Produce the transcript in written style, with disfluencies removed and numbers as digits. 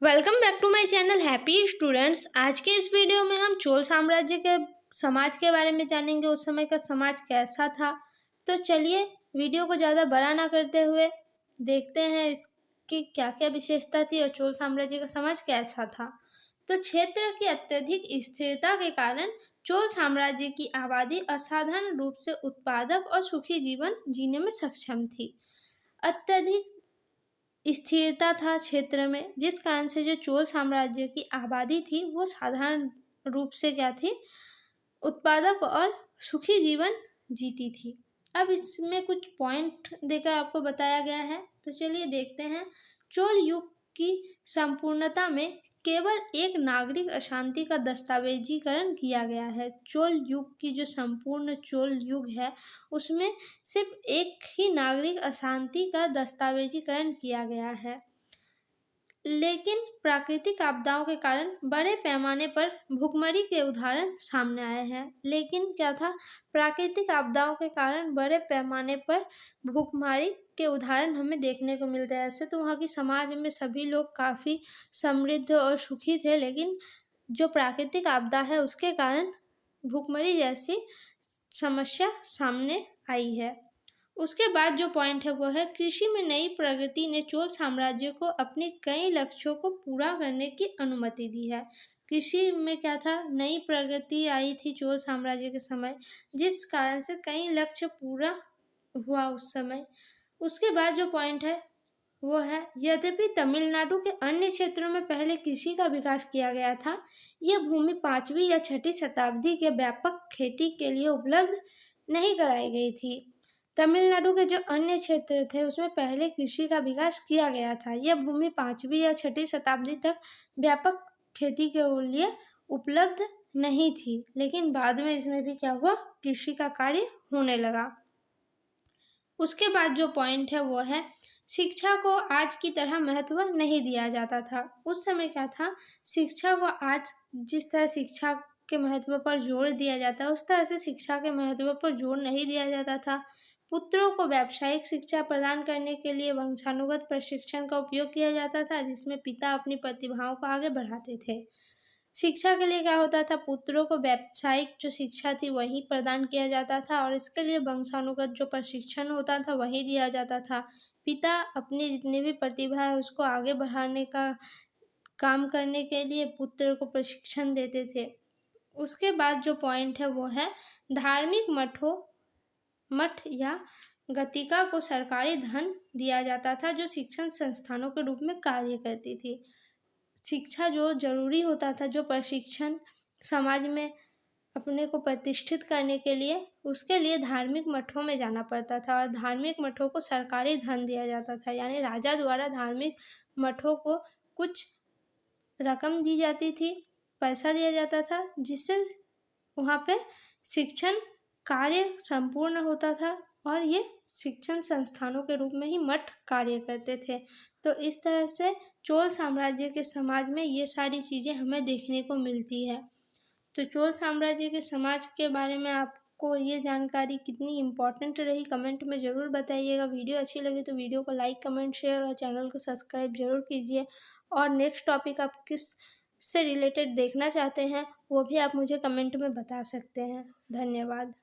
Welcome back to my channel happy students. आज के इस वीडियो में हम चोल साम्राज्य के समाज के बारे में जानेंगे। उस समय का समाज कैसा था। तो चलिए वीडियो को ज़्यादा बड़ा ना करते हुए देखते हैं इसकी क्या क्या विशेषता थी और चोल साम्राज्य का समाज कैसा था। तो क्षेत्र की अत्यधिक स्थिरता के कारण चोल साम्राज्य की आबादी असाधारण रूप से उत्पादक और सुखी जीवन जीने में सक्षम थी। अत्यधिक स्थिरता था क्षेत्र में, जिस कारण से जो चोल साम्राज्य की आबादी थी वो साधारण रूप से क्या थी, उत्पादक और सुखी जीवन जीती थी। अब इसमें कुछ पॉइंट देकर आपको बताया गया है, तो चलिए देखते हैं। चोल युग की संपूर्णता में केवल एक नागरिक अशांति का दस्तावेजीकरण किया गया है। चोल युग की जो संपूर्ण चोल युग है उसमें सिर्फ एक ही नागरिक अशांति का दस्तावेजीकरण किया गया है। लेकिन प्राकृतिक आपदाओं के कारण बड़े पैमाने पर भुखमरी के उदाहरण सामने आए हैं। लेकिन क्या था, प्राकृतिक आपदाओं के कारण बड़े पैमाने पर भुखमरी के उदाहरण हमें देखने को मिलते हैं। ऐसे तो वहाँ की समाज में सभी लोग काफ़ी समृद्ध और सुखी थे, लेकिन जो प्राकृतिक आपदा है उसके कारण भुखमरी जैसी समस्या सामने आई है। उसके बाद जो पॉइंट है वो है, कृषि में नई प्रगति ने चोल साम्राज्य को अपने कई लक्ष्यों को पूरा करने की अनुमति दी है। कृषि में क्या था, नई प्रगति आई थी चोल साम्राज्य के समय, जिस कारण से कई लक्ष्य पूरा हुआ उस समय। उसके बाद जो पॉइंट है वो है, यद्यपि तमिलनाडु के अन्य क्षेत्रों में पहले कृषि का विकास किया गया था, यह भूमि 5वीं या 6वीं शताब्दी के व्यापक खेती के लिए उपलब्ध नहीं कराई गई थी। तमिलनाडु के जो अन्य क्षेत्र थे उसमें पहले कृषि का विकास किया गया था। यह भूमि 5वीं या 6वीं शताब्दी तक व्यापक खेती के लिए उपलब्ध नहीं थी, लेकिन बाद में इसमें भी क्या हुआ, कृषि का कार्य होने लगा। उसके बाद जो पॉइंट है वो है, शिक्षा को आज की तरह महत्व नहीं दिया जाता था। उस समय क्या था, शिक्षा को आज जिस तरह शिक्षा के महत्व पर जोर दिया जाता है उस तरह से शिक्षा के महत्व पर जोर नहीं दिया जाता था। पुत्रों को व्यावसायिक शिक्षा प्रदान करने के लिए वंशानुगत प्रशिक्षण का उपयोग किया जाता था, जिसमें पिता अपनी प्रतिभाओं को आगे बढ़ाते थे। शिक्षा के लिए क्या होता था, पुत्रों को व्यावसायिक जो शिक्षा थी वही प्रदान किया जाता था और इसके लिए वंशानुगत जो प्रशिक्षण होता था वही दिया जाता था। पिता अपनी जितनी भी प्रतिभा है उसको आगे बढ़ाने का काम करने के लिए पुत्र को प्रशिक्षण देते थे। उसके बाद जो पॉइंट है वो है, धार्मिक मठ या गतिका को सरकारी धन दिया जाता था जो शिक्षण संस्थानों के रूप में कार्य करती थी। शिक्षा जो जरूरी होता था, जो प्रशिक्षण समाज में अपने को प्रतिष्ठित करने के लिए, उसके लिए धार्मिक मठों में जाना पड़ता था और धार्मिक मठों को सरकारी धन दिया जाता था। यानी राजा द्वारा धार्मिक मठों को कुछ रकम दी जाती थी, पैसा दिया जाता था, जिससे वहाँ पे शिक्षण कार्य संपूर्ण होता था और ये शिक्षण संस्थानों के रूप में ही मठ कार्य करते थे। तो इस तरह से चोल साम्राज्य के समाज में ये सारी चीज़ें हमें देखने को मिलती है। तो चोल साम्राज्य के समाज के बारे में आपको ये जानकारी कितनी इम्पोर्टेंट रही, कमेंट में ज़रूर बताइएगा। वीडियो अच्छी लगी तो वीडियो को लाइक, कमेंट, शेयर और चैनल को सब्सक्राइब जरूर कीजिए। और नेक्स्ट टॉपिक आप किस से रिलेटेड देखना चाहते हैं वो भी आप मुझे कमेंट में बता सकते हैं। धन्यवाद।